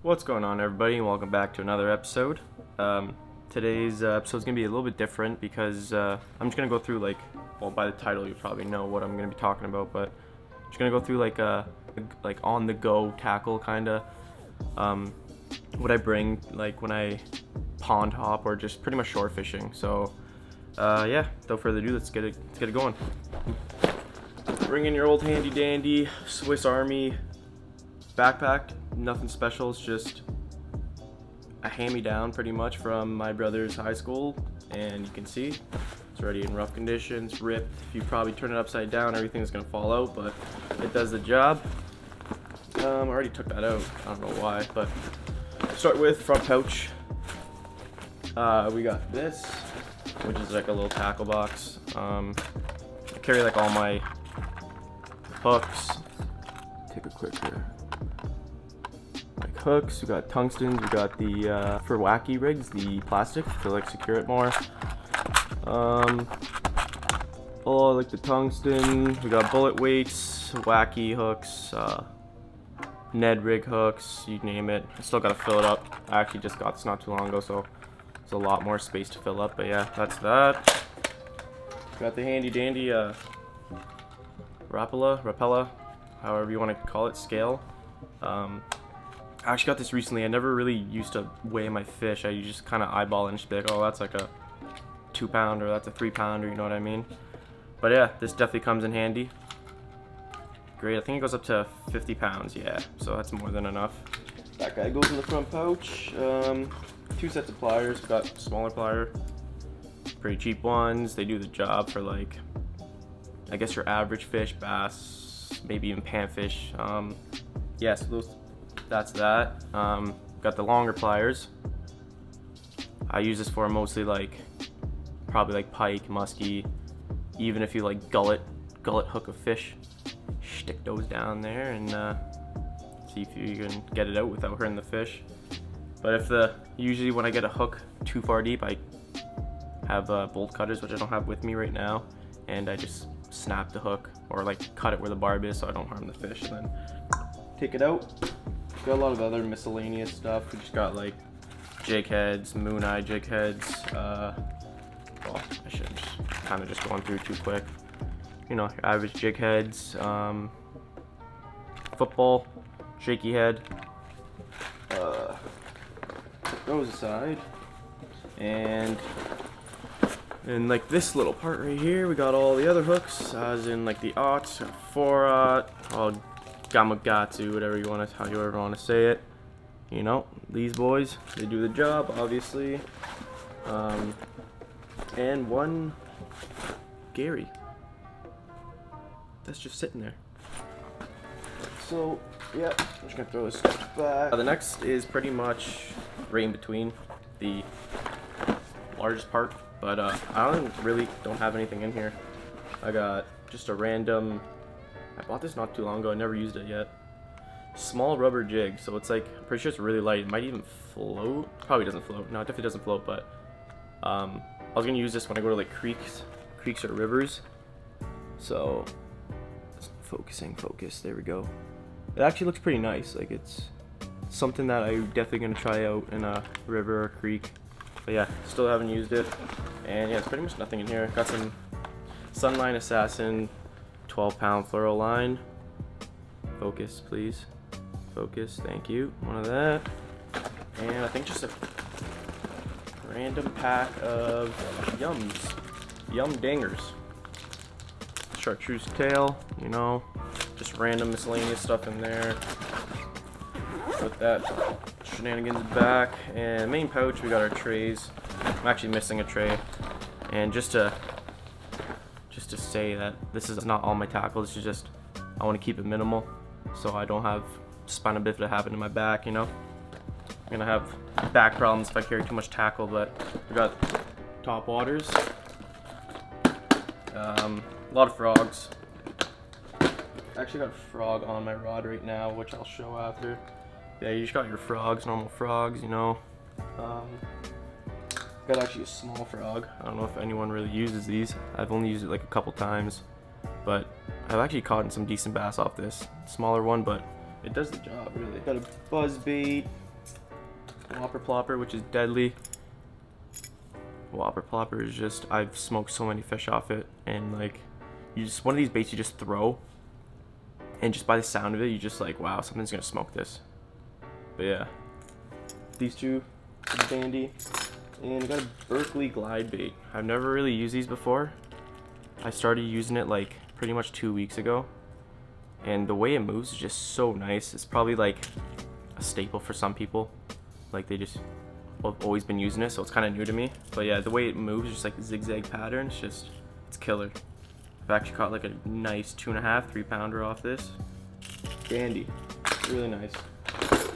What's going on, everybody, and welcome back to another episode. Today's episode is going to be a little bit different because I'm just going to go through, well, by the title you probably know what I'm going to be talking about, but I'm just going to go through like on-the-go tackle kind of, what I bring like when I pond hop or just pretty much shore fishing. So yeah, without further ado, let's get it going. Bring in your old handy dandy Swiss Army backpack. Nothing special, it's just a hand-me-down pretty much from my brother's high school, and you can see it's already in rough conditions, ripped. If you probably turn it upside down, everything's gonna fall out, but it does the job. I already took that out, I don't know why, but start with front pouch. We got this, which is like a little tackle box. I carry like all my hooks. Take a quick here. Like hooks, we got tungstens, we got the for wacky rigs, the plastic to like secure it more. Oh, like the tungsten, we got bullet weights, wacky hooks, Ned rig hooks, you name it. I still gotta fill it up. I actually just got this not too long ago, so there's a lot more space to fill up, but yeah, that's that. Got the handy dandy Rapala, however you want to call it, scale. I actually got this recently. I never really used to weigh my fish. I just kind of eyeball it and just be like, oh, that's like a 2 pounder, that's a 3 pounder, you know what I mean? But yeah, this definitely comes in handy. Great, I think it goes up to 50 pounds, yeah, so that's more than enough. That guy goes in the front pouch. 2 sets of pliers. Got smaller plier, pretty cheap ones. They do the job for like, I guess your average fish, bass, maybe even panfish. Yeah, so that's that. Got the longer pliers. I use this for mostly like, probably like pike, muskie. Even if you like gullet hook a fish, stick those down there and see if you can get it out without hurting the fish. But if usually when I get a hook too far deep, I have bolt cutters, which I don't have with me right now, and I just snap the hook or like cut it where the barb is so I don't harm the fish, and then take it out. Got a lot of other miscellaneous stuff. We just got like jig heads, moon eye jig heads. Well, I should kind of just going through too quick. You know, your average jig heads, football, shaky head. Put those aside, and in like this little part right here, we got all the other hooks, as in like the aughts, 4-aught, all Gamakatsu, whatever you want to, however you want to say it. You know, these boys, they do the job, obviously. And one Gary. That's just sitting there. So, yeah, I'm just gonna throw this stuff back. The next is pretty much right in between the largest part, but I don't have anything in here. I got just a random, I bought this not too long ago, I never used it yet. Small rubber jig, so it's like, I'm pretty sure it's really light. It might even float. Probably doesn't float. No, it definitely doesn't float, but I was gonna use this when I go to like creeks or rivers. So, focus, there we go. It actually looks pretty nice. Like, it's something that I'm definitely gonna try out in a river or creek. But yeah, still haven't used it. And yeah, it's pretty much nothing in here. Got some Sunline Assassin 12-pound fluoro line. Focus, please. Focus, thank you. One of that. And I think just a random pack of Yum Dingers. Chartreuse tail, you know, just random miscellaneous stuff in there. Put that shenanigans back. And main pouch, we got our trays. I'm actually missing a tray. And just to say that this is not all my tackle, this is just, I want to keep it minimal so I don't have spina bifida happen in my back, you know. I'm gonna have back problems if I carry too much tackle, but we got top waters, a lot of frogs. I actually got a frog on my rod right now, which I'll show after. Yeah, you just got your frogs, normal frogs, you know. Got actually a small frog. I don't know if anyone really uses these. I've only used it like a couple times, but I've actually caught some decent bass off this smaller one, but it does the job really. Got a buzz bait, Whopper Plopper, which is deadly. Whopper Plopper is just, I've smoked so many fish off it, and like, you just, one of these baits you just throw, and just by the sound of it, you just like, wow, something's gonna smoke this. But yeah, these two, dandy, and I got a Berkley glide bait. I've never really used these before. I started using it like pretty much 2 weeks ago, and the way it moves is just so nice. It's probably like a staple for some people. Like they just have always been using it, so it's kind of new to me. But yeah, the way it moves, just like zigzag pattern, it's killer. I've actually caught like a nice 2.5, 3 pounder off this. Dandy, really nice.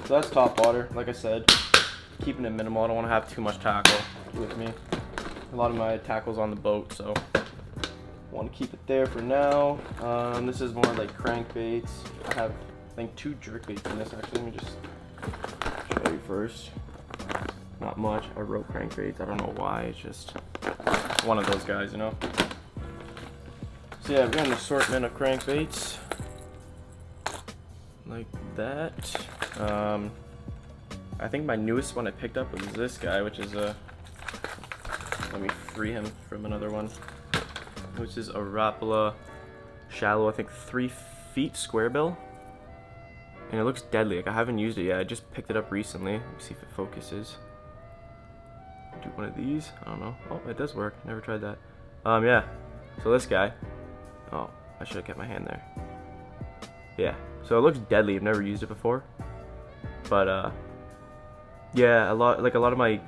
So that's top water. Like I said, keeping it minimal. I don't want to have too much tackle with me. A lot of my tackle's on the boat, so want to keep it there for now. This is more like crankbaits. I have, I think, 2 jerkbaits in this actually. Let me just show you first. Not much. I wrote crankbaits. I don't know why. It's just one of those guys, you know. So yeah, I've got an assortment of crankbaits like that. I think my newest one I picked up was this guy, which is a, let me free him from another one, which is a Rapala shallow, I think 3 feet square bill, and it looks deadly. Like I haven't used it yet. I just picked it up recently. Let me see if it focuses. Do one of these. I don't know. Oh, it does work. Never tried that. Yeah. So this guy. Oh, I should have kept my hand there. Yeah. So it looks deadly. I've never used it before, but yeah, a lot of my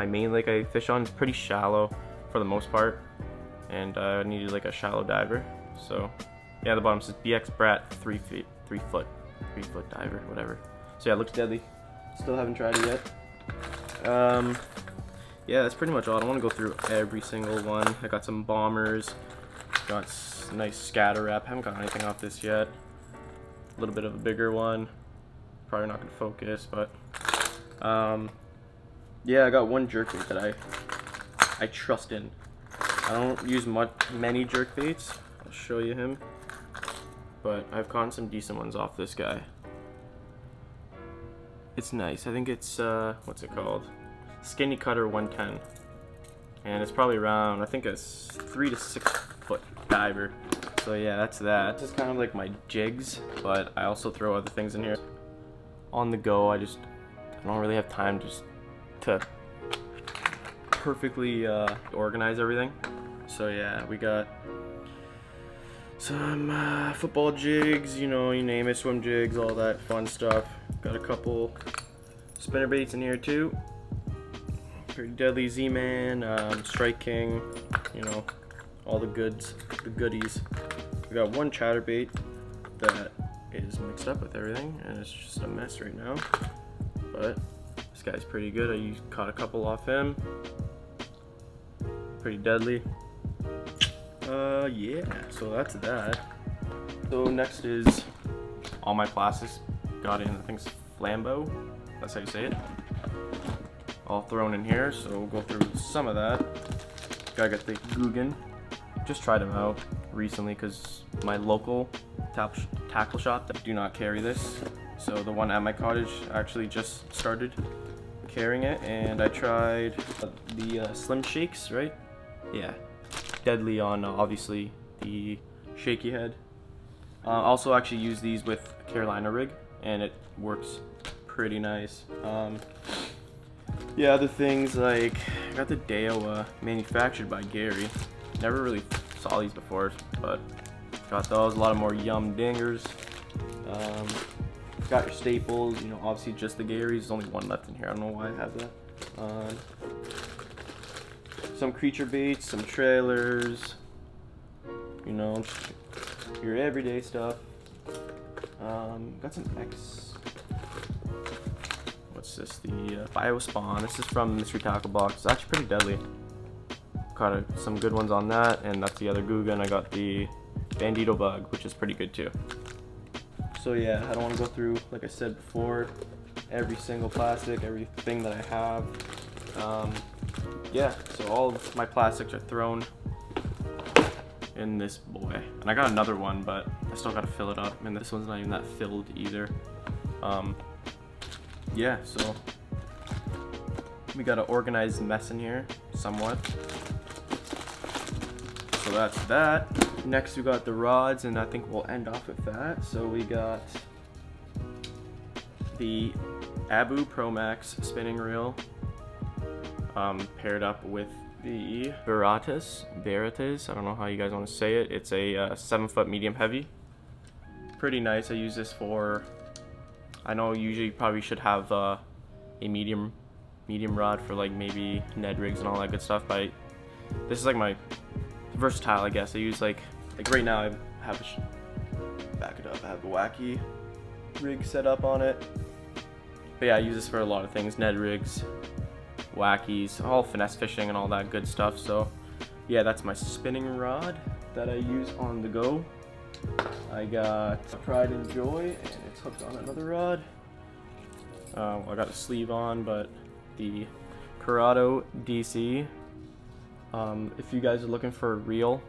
main lake I fish on is pretty shallow for the most part, and I needed like a shallow diver. So yeah, the bottom says BX Brat 3 foot diver, whatever. So yeah, it looks deadly. Still haven't tried it yet. Yeah, that's pretty much all. I don't want to go through every single one. I got some bombers, got nice scatter wrap. Haven't got anything off this yet. A little bit of a bigger one. Probably not gonna focus, but yeah, I got one jerkbait that I trust in. I don't use many jerkbaits. I'll show you him, but I've caught some decent ones off this guy. It's nice. I think it's what's it called? Skinny Cutter 110, and it's probably around, I think, a 3 to 6 foot diver. So yeah, that's that. This is kind of like my jigs, but I also throw other things in here. On the go, I don't really have time just to perfectly organize everything. So yeah, we got some football jigs, you know, you name it, swim jigs, all that fun stuff. Got a couple spinner baits in here too. Pretty deadly Z-Man, Strike King, you know, all the goods, the goodies. We got one chatterbait that is mixed up with everything, and it's just a mess right now. But this guy's pretty good. I caught a couple off him. Pretty deadly. Yeah, so that's that. So next is all my plastics. Got in, I think it's Flambeau. That's how you say it. All thrown in here, so we'll go through some of that. Gotta get the Guggen. Just tried them out recently because my local tackle shop do not carry this. So the one at my cottage actually just started carrying it, and I tried the Slim Shakes, right? Yeah, deadly on obviously the shaky head. Also actually use these with a Carolina rig, and it works pretty nice. Yeah, other things like I got the Daiwa manufactured by Gary. Never really saw these before, but got those. A lot of more Yum Dingers. Got your staples, you know, obviously just the Garys. There's only one left in here. I don't know why I have that. Some creature baits, some trailers, you know, your everyday stuff. Got some what's this? The Biospawn. This is from Mystery Tackle Box. It's actually pretty deadly. Caught some good ones on that, and that's the other Guggen. I got the Bandito Bug, which is pretty good too. So yeah, I don't want to go through, like I said before, every single plastic, everything that I have. Yeah, so all of my plastics are thrown in this boy. And I got another one, but I still got to fill it up, and this one's not even that filled either. Yeah, so We got an organized mess in here, somewhat. So that's that. Next we got the rods, and I think we'll end off with that. So we got the Abu Pro Max spinning reel, paired up with the Veritas, I don't know how you guys want to say it. It's a 7-foot medium heavy. Pretty nice. I use this for, I know usually you probably should have a medium rod for like maybe Ned rigs and all that good stuff, but this is like my versatile, I guess. I use like right now I have back it up, I have a wacky rig set up on it. But yeah, I use this for a lot of things, Ned rigs, wackies, all finesse fishing and all that good stuff. So yeah, that's my spinning rod that I use on the go. I got Pride and Joy, and it's hooked on another rod. Well, I got a sleeve on, but the Curado DC. If you guys are looking for a reel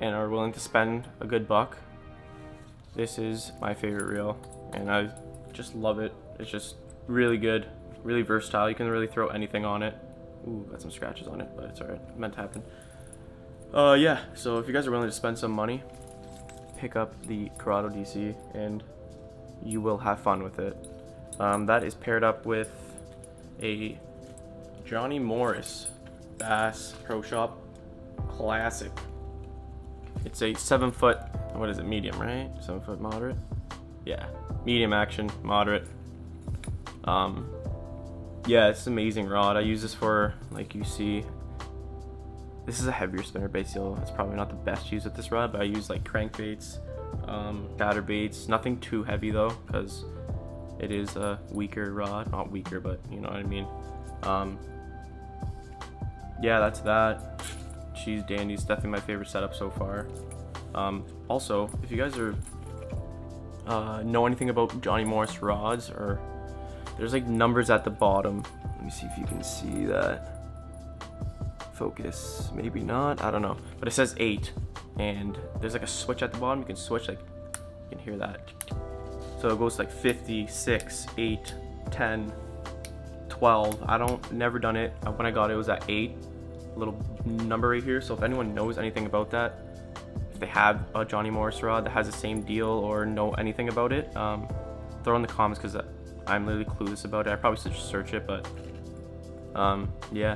and are willing to spend a good buck, this is my favorite reel, and I just love it. It's just really good, really versatile. You can really throw anything on it. Ooh, got some scratches on it, but it's alright. It meant to happen. Yeah, so if you guys are willing to spend some money, pick up the Curado DC and you will have fun with it. That is paired up with a Johnny Morris Bass Pro Shop Classic. It's a 7-foot, what is it, medium, right? 7-foot moderate? Yeah, medium action, moderate. Yeah, it's an amazing rod. I use this for, like you see, this is a heavier spinner bait seal. It's probably not the best use with this rod, but I use like crankbaits, chatterbaits, nothing too heavy though, because it is a weaker rod. Not weaker, but you know what I mean. Yeah, that's that. She's dandy. It's definitely my favorite setup so far. Also, if you guys are know anything about Johnny Morris rods, or there's like numbers at the bottom. Let me see if you can see that. Focus, maybe not, I don't know, but it says 8, and there's like a switch at the bottom. You can switch, like, you can hear that. So it goes to like 50, 6, 8, 10, 12. I don't, never done it. When I got it, it was at 8, little number right here. So if anyone knows anything about that, if they have a Johnny Morris rod that has the same deal or know anything about it, throw in the comments, because I'm literally clueless about it. I probably should just search it, but yeah,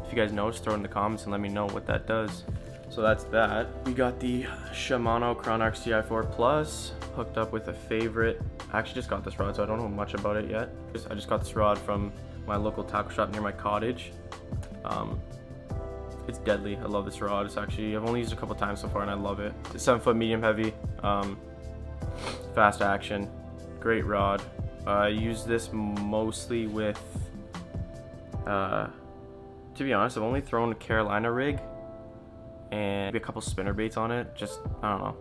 if you guys know, just throw it in the comments and let me know what that does. So that's that. We got the Shimano Chronarch CI4 Plus hooked up with a favorite. I actually just got this rod, so I don't know much about it yet. I just got this rod from my local tackle shop near my cottage. It's deadly. I love this rod. It's actually, I've only used it a couple times so far and I love it. It's 7-foot medium heavy, fast action, great rod. I use this mostly with, to be honest, I've only thrown a Carolina rig and maybe a couple spinner baits on it. Just, I don't know.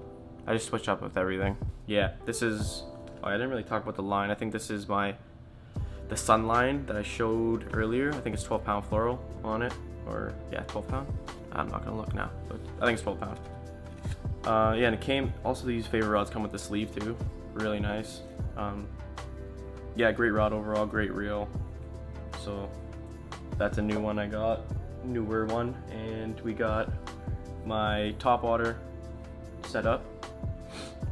I just switch up with everything. Yeah, this is, oh, I didn't really talk about the line. I think this is the Sun line that I showed earlier. I think it's 12-pound fluoro on it, or yeah, 12-pound. I'm not gonna look now, but I think it's 12-pound. Yeah, and it came, also these favorite rods come with the sleeve too. Really nice. Yeah, great rod overall, great reel. So that's a new one I got, newer one. And we got my top water setup,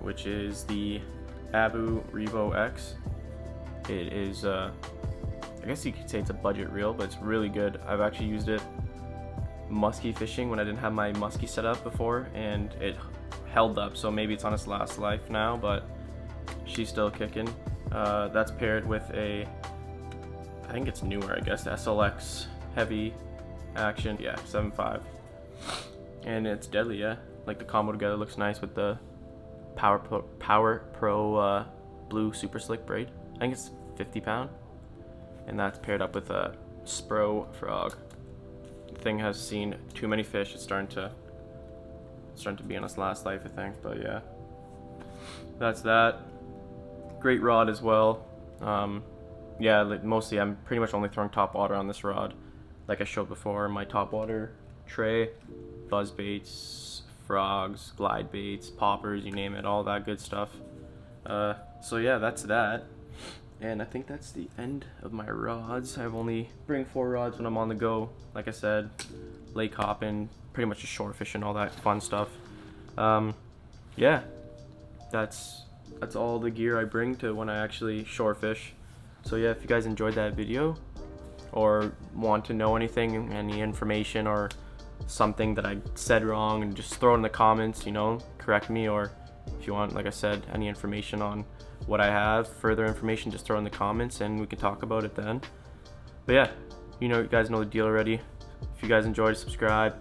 which is the Abu Revo X. It is, I guess you could say it's a budget reel, but it's really good. I've actually used it muskie fishing when I didn't have my muskie set up before, and it held up. So maybe it's on its last life now, but she's still kicking. That's paired with a, I think it's newer, I guess, the SLX heavy action, yeah, 7.5, and it's deadly. Yeah, like the combo together looks nice with the Power Pro blue super slick braid. I think it's 50-pound, and that's paired up with a Spro frog. The thing has seen too many fish. It's starting to be on its last life, I think. But yeah, that's that. Great rod as well. Yeah, like mostly I'm pretty much only throwing top water on this rod. Like I showed before, my top water tray, buzz baits, frogs, glide baits, poppers, you name it, all that good stuff. So yeah, that's that. And I think that's the end of my rods. I've only bring 4 rods when I'm on the go. Like I said, lake hopping, pretty much just shore fishing, all that fun stuff. Yeah, that's all the gear I bring to when I actually shore fish. So yeah, if you guys enjoyed that video or want to know anything, any information or something that I said wrong, and just throw it in the comments, you know, correct me. Or if you want, like I said, any information on what I have, further information, just throw in the comments and we can talk about it then. But yeah, you guys know the deal already. If you guys enjoyed, subscribe,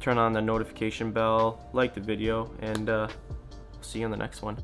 turn on the notification bell, like the video, and see you on the next one.